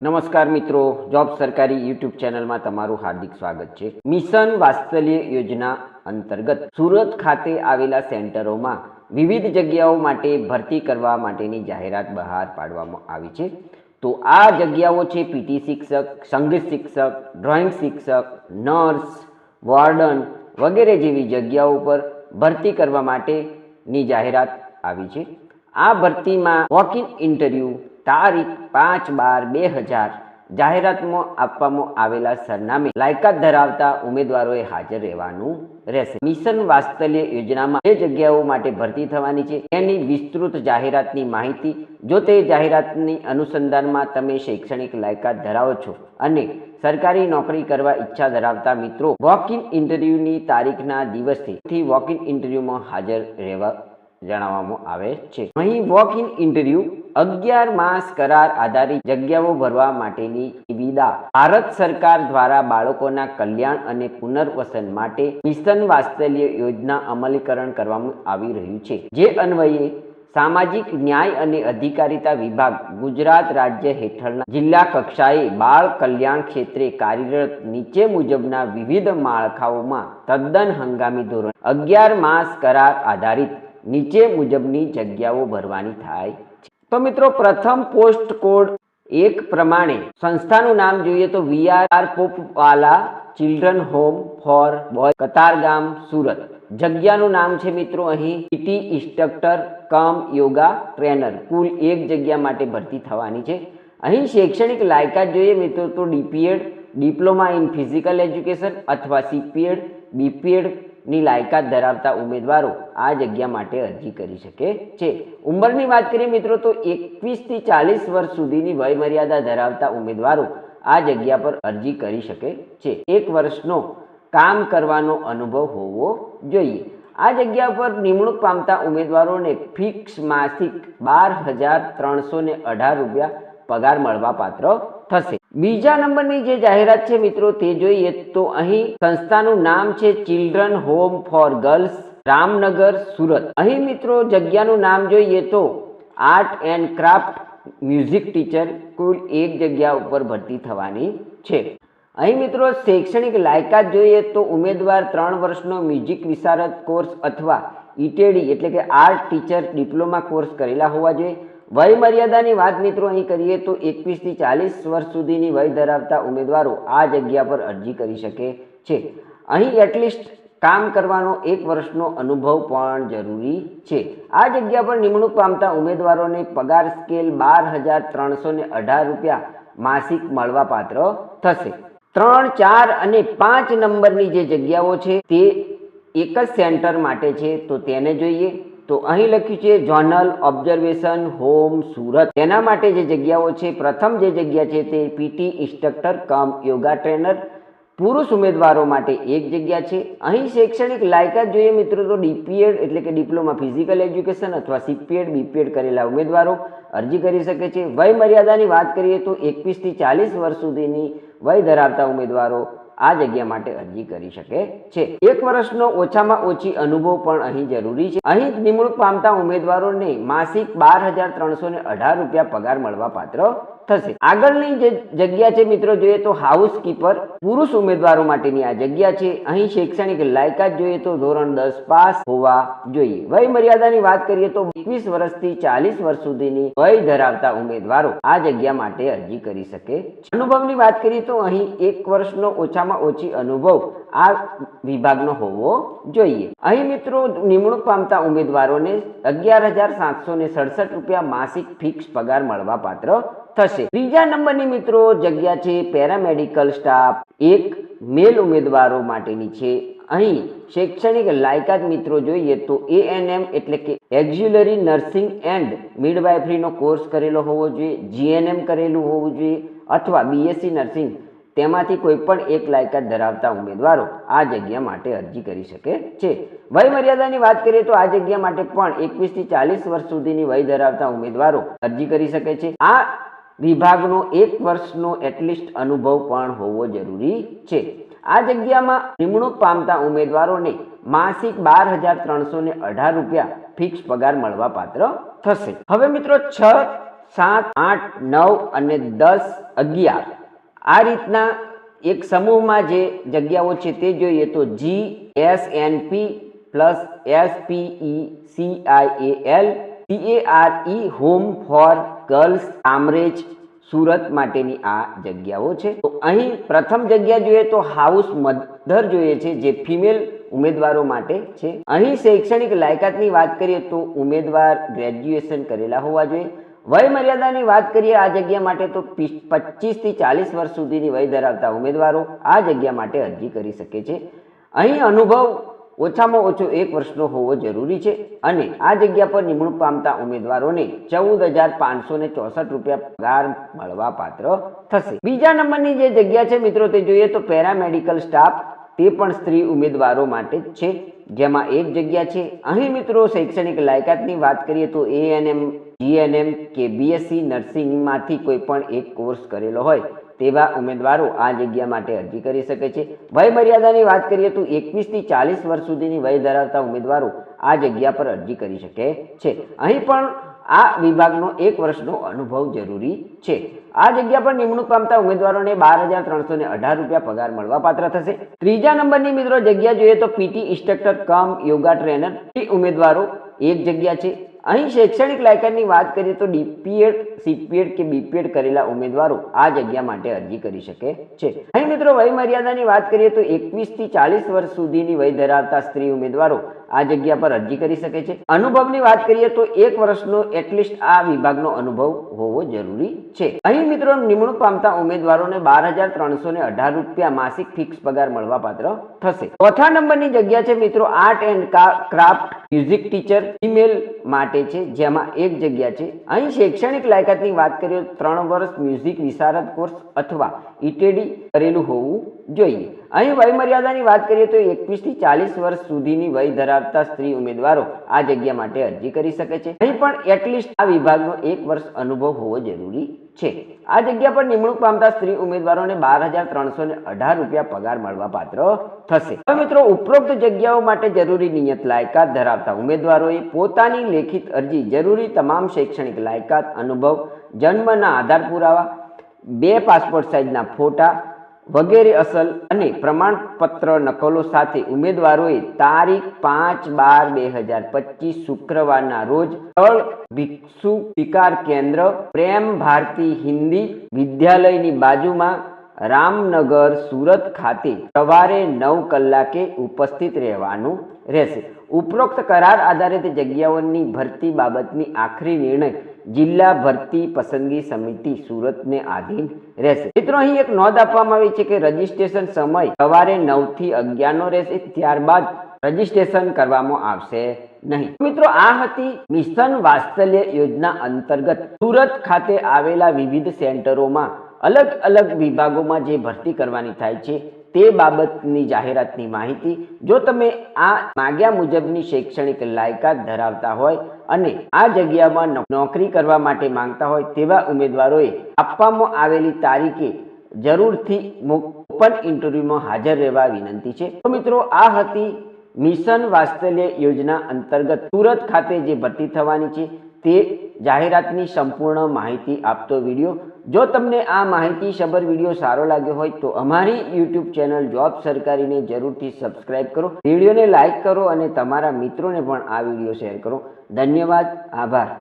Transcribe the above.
નમસ્કાર મિત્રો, જોબ સરકારી યુટ્યુબ ચેનલમાં તમારું હાર્દિક સ્વાગત છે। મિશન વાત્સલ્ય યોજના અંતર્ગત સુરત ખાતે આવેલા સેન્ટરોમાં વિવિધ જગ્યાઓ માટે ભરતી કરવા માટેની જાહેરાત બહાર પાડવામાં આવી છે। તો આ જગ્યાઓ છે પીટી શિક્ષક, સંગીત શિક્ષક, ડ્રોઈંગ શિક્ષક, નર્સ, વોર્ડન વગેરે જેવી જગ્યાઓ પર ભરતી કરવા માટેની જાહેરાત આવી છે। આ ભરતીમાં વોક ઇન ઇન્ટરવ્યુ તારીખ 5/12/2000 જાહેરાતમાં આપવામાં આવેલા સરનામે લાયકાત ધરાવતા ઉમેદવારોએ હાજર રહેવાનું રહેશે। મિશન વાત્સલ્ય યોજનામાં જે જગ્યાઓ માટે ભરતી થવાની છે તેની વિસ્તૃત જાહેરાતની માહિતી, જો તે જાહેરાતની અનુસંધાનમાં તમે શૈક્ષણિક લાયકાત ધરાવો છો અને સરકારી નોકરી કરવા ઈચ્છા ધરાવતા મિત્રો વોક ઇન ઇન્ટરવ્યુની તારીખના દિવસથી વોક ઇન ઇન્ટરવ્યુમાં હાજર રહેવા જણાવવામાં આવે છે। અહીં વોક ઇન ઇન્ટરવ્યુ 11 માસ કરાર આધારિત જગ્યાઓ ભરવા માટેની નિવિદા ભારત સરકાર દ્વારા બાળકોના કલ્યાણ અને પુનર્વસન માટે મિશન વાત્સલ્ય યોજના અમલીકરણ કરવામાં આવી રહ્યું છે, જે અન્વયે સામાજિક ન્યાય અને અધિકારિતા વિભાગ ગુજરાત રાજ્ય હેઠળના જિલ્લા કક્ષાએ બાળ કલ્યાણ ક્ષેત્રે કાર્યરત નીચે મુજબના વિવિધ માળખાઓમાં તદ્દન હંગામી ધોરણે 11 માસ કરાર આધારિત નીચે મુજબની જગ્યાઓ ભરવાની થાય છે। તો મિત્રો, પ્રથમ પોસ્ટ કોડ 1 પ્રમાણે સંસ્થાનું નામ જોઈએ તો VR Popwala children home for boy, Katargam, Surat. જગ્યાનું નામ છે મિત્રો અહીં PT instructor cum yoga trainer. કુલ 1 જગ્યા માટે ભરતી થવાની છે। અહીં શૈક્ષણિક લાયકાત જોઈએ મિત્રો તો DPEd, diploma in physical education અથવા સીપીએડ, બીપીએડ ની લાયકાત ધરાવતા ઉમેદવારો આ જગ્યા માટે અરજી કરી શકે છે। ઉંમરની વાત કરીએ મિત્રો તો 21 થી 40 વર્ષ સુધીની વય મર્યાદા ધરાવતા ઉમેદવારો આ જગ્યા પર અરજી કરી શકે છે। 1 વર્ષનો કામ કરવાનો અનુભવ હોવો જોઈએ। આ જગ્યા પર નિમણૂક પામતા ઉમેદવારોને ફિક્સ માસિક 12,318 રૂપિયા પગાર મળવા પાત્ર થશે। બીજા નંબરની જે જાહેરાત છે મિત્રો તે જોઈએ તો અહીં સંસ્થાનું નામ છે children home for girls, Ramnagar, Surat. અહીં મિત્રો જગ્યાનું નામ જોઈએ તો art and craft music teacher. કુલ 1 જગ્યા ઉપર ભરતી થવાની છે। અહીં મિત્રો શૈક્ષણિક લાયકાત જોઈએ તો ઉમેદવાર 3 વર્ષનો મ્યુઝિક વિશારદ કોર્સ અથવા ઈટેડી એટલે કે આર્ટ ટીચર ડિપ્લોમા કોર્સ કરેલા હોવા જોઈએ। વય મર્યાદાની વાત મિત્રો અહીં કરીએ તો 21 થી 40 વર્ષ સુધીની વય ધરાવતા ઉમેદવારો આ જગ્યા પર અરજી કરી શકે છે। અહીં એટલીસ્ટ કામ કરવાનો 1 વર્ષનો અનુભવ પણ જરૂરી છે। આ જગ્યા પર નિમણૂક પામતા ઉમેદવારોને પગાર સ્કેલ 12,318 રૂપિયા માસિક મળવા પાત્ર થશે। 3, 4 અને 5 નંબરની જે જગ્યાઓ છે તે એક જ સેન્ટર માટે છે, તો તેને જોઈએ તો અહીં લખ્યું છે ઝોનલ ઓબ્ઝર્વેશન હોમ સુરત। તેના માટે જે જગ્યાઓ છે, પ્રથમ જે જગ્યા છે તે PT instructor cum yoga trainer. પુરુષ ઉમેદવારો માટે 1 જગ્યા છે। અહીં શૈક્ષણિક લાયકાત જોઈએ મિત્રો તો ડીપીએડ એટલે કે ડિપ્લોમા ફિઝિકલ એજ્યુકેશન અથવા સીપીએડ, બીપીએડ કરેલા ઉમેદવારો અરજી કરી શકે છે। વય મર્યાદાની વાત કરીએ તો 21 થી 40 વર્ષ સુધીની વય ધરાવતા ઉમેદવારો આ જગ્યા માટે અરજી કરી શકે છે। 1 વર્ષનો ઓછામાં ઓછી અનુભવ પણ અહીં જરૂરી છે। અહીં નિમણૂક પામતા ઉમેદવારોને માસિક 12,318 રૂપિયા પગાર મળવા પાત્ર થશે। આગળની જે જગ્યા છે મિત્રો જોઈએ તો હાઉસકીપર પુરુષ ઉમેદવારો માટેની આ જગ્યા છે। અહીં શૈક્ષણિક લાયકાત જોઈએ તો ધોરણ 10 પાસ હોવા જોઈએ। વય મર્યાદાની વાત કરીએ તો 21 વર્ષથી 40 વર્ષ સુધીની વય ધરાવતા ઉમેદવારો આ જગ્યા માટે અરજી કરી શકે છે। અનુભવની વાત કરીએ તો અહીં 1 વર્ષનો ઓછામાં ઓછી અનુભવ આ વિભાગનો હોવો જોઈએ। અહીં મિત્રો નિમણૂક પામતા ઉમેદવારોને 11,767 રૂપિયા માસિક ફિક્સ પગાર મળવા પાત્ર થશે। ત્રીજા નંબરની મિત્રો જગ્યા છે પેરામેડિકલ સ્ટાફ, 1 મેલ ઉમેદવારો માટેની છે। અહીં શૈક્ષણિક લાયકાત મિત્રો જોઈએ તો એએનએમ એટલે કે એક્ઝ્યુલરી નર્સિંગ એન્ડ મિડવાઇફરીનો કોર્સ કરેલો હોવો જોઈએ, જીએનએમ કરેલું હોવું જોઈએ અથવા બીએસસી નર્સિંગ, તેમાંથી કોઈ પણ 1 લાયકાત ધરાવતા ઉમેદવારો આ જગ્યા માટે અરજી કરી શકે છે। વય મર્યાદાની વાત કરીએ તો આ જગ્યા માટે પણ 21 થી 40 વર્ષ સુધીની વય ધરાવતા ઉમેદવારો અરજી કરી શકે છે। આ વિભાગનો 1 વર્ષનો એટલીસ્ટ અનુભવ પણ હોવો જરૂરી છે। આ જગ્યામાં નિમણૂક પામતા ઉમેદવારોને માસિક 12,318 રૂપિયા ફિક્સ પગાર મળવા પાત્ર થશે। હવે મિત્રો 6, 7, 8, 9 અને 10, 11 આ રીતના એક સમૂહમાં જે જગ્યાઓ છે તે જોઈએ તો GSNP plus SPECIAL CARE home for girls Kamrej Surat માટેની આ જગ્યાઓ છે. તો અહીં પ્રથમ જગ્યા જોઈએ તો હાઉસ મધર જોઈએ છે જે ફિમેલ ઉમેદવારો માટે છે. અહીં શૈક્ષણિક લાયકાતની વાત કરીએ તો ઉમેદવાર ગ્રેજ્યુએશન કરેલા હોવા જોઈએ. વય મર્યાદાની વાત કરીએ આ જગ્યા માટે તો 25 થી 40 વર્ષ સુધીની વય ધરાવતા ઉમેદવારો આ જગ્યા માટે અરજી કરી શકે છે. અહીં અનુભવ ઓછામાં ઓછો 1 વર્ષનો હોવો જરૂરી છે અને આ જગ્યા પર નિમણૂક પામતા ઉમેદવારોને 14,564 રૂપિયા પગાર મળવા પાત્ર થશે. બીજા નંબરની જે જગ્યા છે મિત્રો તે જોઈએ તો પેરામેડિકલ સ્ટાફ, તે પણ સ્ત્રી ઉમેદવારો માટે જ છે, જેમાં એક જગ્યા છે. અહીં મિત્રો શૈક્ષણિક લાયકાતની વાત કરીએ તો ANM, GNM કે BSc નર્સિંગમાંથી કોઈ પણ એક કોર્સ કરેલો હોય તેવા ઉમેદવારો આ જગ્યા માટે અરજી કરી શકે છે. વય મર્યાદાની વાત કરીએ તો 21 થી 40 વર્ષ સુધીની વય ધરાવતા ઉમેદવારો આ જગ્યા પર અરજી કરી શકે છે. અહીં પણ આ વિભાગનો 1 વર્ષનો અનુભવ જરૂરી છે. આ જગ્યા પર નિમણૂક પામતા ઉમેદવારોને 12,318 રૂપિયા પગાર મળવા પાત્ર થશે. ત્રીજા નંબરની મિત્રો જગ્યા જોઈએ તો PT instructor cum yoga trainer ઉમેદવારો એક જગ્યા છે. અહીં શૈક્ષણિક લાયકાતની વાત કરીએ તો DPED, CPED કે BPED કરેલા ઉમેદવારો આ જગ્યા માટે અરજી કરી શકે છે. અહીં મિત્રો વય મર્યાદાની વાત કરીએ તો 21 થી 40 વર્ષ સુધીની વય ધરાવતા સ્ત્રી ઉમેદવારો આ જગ્યા પર અરજી કરી શકે છે. અનુભવની વાત કરીએ તો 1 વર્ષનો એટલીસ્ટ આ વિભાગનો અનુભવ હોવો જરૂરી છે. અહીં મિત્રો નિમણૂક પામતા ઉમેદવારોને 12,318 રૂપિયા માસિક ફિક્સ પગાર મળવા પાત્ર થશે. ચોથા નંબરની જગ્યા છે મિત્રો art and craft music teacher female માટે છે, જેમાં એક જગ્યા છે. અહીં શૈક્ષણિક લાયકાતની વાત કરીએ તો 3 વર્ષ મ્યુઝિક વિશારદ કોર્સ અથવા ETD કરેલું હોવું જોઈએ. અહીં વય મર્યાદાની વાત કરીએ તો 21 થી 40 વર્ષ સુધીની વય ધરાવતા સ્ત્રી ઉમેદવારો આ જગ્યા માટે અરજી કરી શકે છે. અહીં પણ એટલીસ્ટ આ વિભાગનો 1 વર્ષ અનુભવ હોવો જરૂરી છે. આ જગ્યા પર નિમણૂક પામતા સ્ત્રી ઉમેદવારોને 12,318 રૂપિયા પગાર મળવા પાત્ર થશે. હવે મિત્રો ઉપરોક્ત જગ્યાઓ માટે જરૂરી નિયત લાયકાત ધરાવતા ઉમેદવારોએ પોતાની લેખિત અરજી, જરૂરી તમામ શૈક્ષણિક લાયકાત, અનુભવ, જન્મના આધાર પુરાવા, 2 પાસપોર્ટ સાઇઝના ફોટા વગેરે અસલ અને પ્રમાણપત્ર નકલો સાથે ઉમેદવારોએ તારીખ 5/12/2025 શુક્રવારના રોજ સ્થળ ભિક્ષુ શિકાર કેન્દ્ર, પ્રેમ ભારતી હિન્દી વિદ્યાલયની બાજુમાં, રામનગર સુરત ખાતે સવારે 9 કલાકે ઉપસ્થિત રહેવાનું રહેશે. ઉપરોક્ત કરાર આધારિત જગ્યાઓની ભરતી બાબતની આખરી નિર્ણય જિલ્લા ભરતી પસંદગી સમિતિ સુરતને આધીન રહેશે. મિત્રો અહીં એક નોંધ આપવામાં આવી છે કે રજીસ્ટ્રેશન સમય સવારે 9 થી 11 નો રહેશે, ત્યારબાદ રજીસ્ટ્રેશન કરવામાં આવશે નહીં. મિત્રો આ હતી મિશન વાત્સલ્ય યોજના અંતર્ગત સુરત ખાતે આવેલા વિવિધ સેન્ટરોમાં અલગ અલગ વિભાગોમાં જે ભરતી કરવાની થાય છે તે બાબતની જાહેરાતની માહિતી. જો તમે આ માગ્યા મુજબની શૈક્ષણિક લાયકાત ધરાવતા હોય અને આ જગ્યામાં નોકરી કરવા માટે માંગતા હોય તેવા ઉમેદવારોએ આપવામાં આવેલી તારીખે જરૂરથી ઓપન ઇન્ટરવ્યુમાં હાજર રહેવા વિનંતી છે. તો મિત્રો આ હતી મિશન વાત્સલ્ય યોજના અંતર્ગત સુરત ખાતે જે ભરતી થવાની છે તે જાહેરાતની સંપૂર્ણ માહિતી આપતો વિડીયો. જો તમને આ માહિતી સભર વિડીયો સારો લાગ્યો હોય તો અમારી YouTube ચેનલ જોબ સરકારીને જરૂરથી સબસ્ક્રાઇબ કરો, વિડીયોને લાઇક કરો અને તમારા મિત્રોને પણ આ વિડીયો શેર કરો. ધન્યવાદ, આભાર.